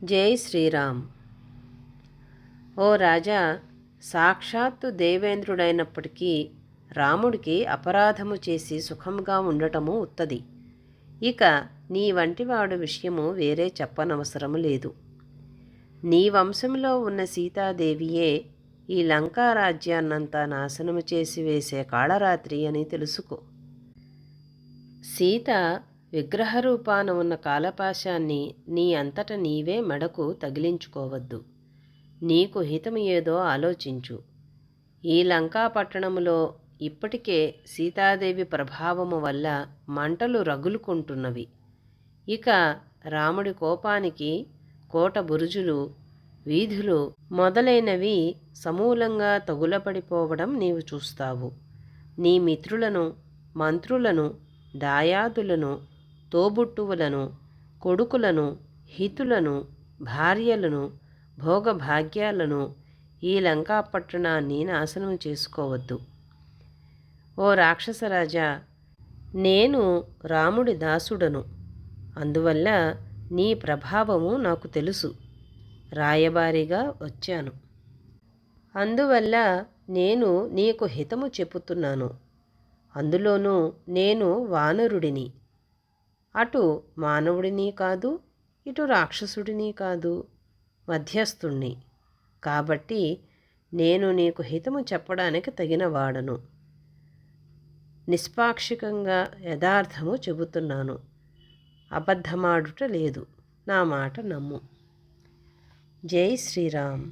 జై శ్రీరామ్. ఓ రాజా, సాక్షాత్తు దేవేంద్రుడైనప్పటికీ రాముడికి అపరాధము చేసి సుఖంగా ఉండటము ఉత్తది. ఇక నీ వంటివాడు విషయము వేరే చెప్పనవసరము లేదు. నీ వంశంలో ఉన్న సీతాదేవియే ఈ లంకా రాజ్యాన్నంతా నాశనము చేసి వేసే కాళరాత్రి అని తెలుసుకో. సీత విగ్రహరూపాన ఉన్న కాలపాశాన్ని నీ అంతట నీవే మెడకు తగిలించుకోవద్దు. నీకు హితము ఏదో ఆలోచించు. ఈ లంకా పట్టణములో ఇప్పటికే సీతాదేవి ప్రభావము వల్ల మంటలు రగులుకుంటున్నవి. ఇక రాముడి కోపానికి కోట బురుజులు, వీధులు మొదలైనవి సమూలంగా తగులపడిపోవడం నీవు చూస్తావు. నీ మిత్రులను, మంత్రులను, దాయాదులను, తోబుట్టువులను, కొడుకులను, హితులను, భార్యలను, భోగభాగ్యాలను ఈ లంకా పట్టణాన్ని నాశనం చేసుకోవద్దు. ఓ రాక్షసరాజా, నేను రాముడి దాసుడను. అందువల్ల నీ ప్రభావము నాకు తెలుసు. రాయబారిగా వచ్చాను. అందువల్ల నేను నీకు హితము చెప్పుతున్నాను. అందులోనూ నేను వానరుడిని. అటు మానవుడిని కాదు, ఇటు రాక్షసుడిని కాదు, మధ్యస్థుణ్ణి. కాబట్టి నేను నీకు హితము చెప్పడానికి తగినవాడను. నిష్పాక్షికంగా యథార్థము చెబుతున్నాను. అబద్ధమాడుట లేదు. నా మాట నమ్ము. జై శ్రీరామ్.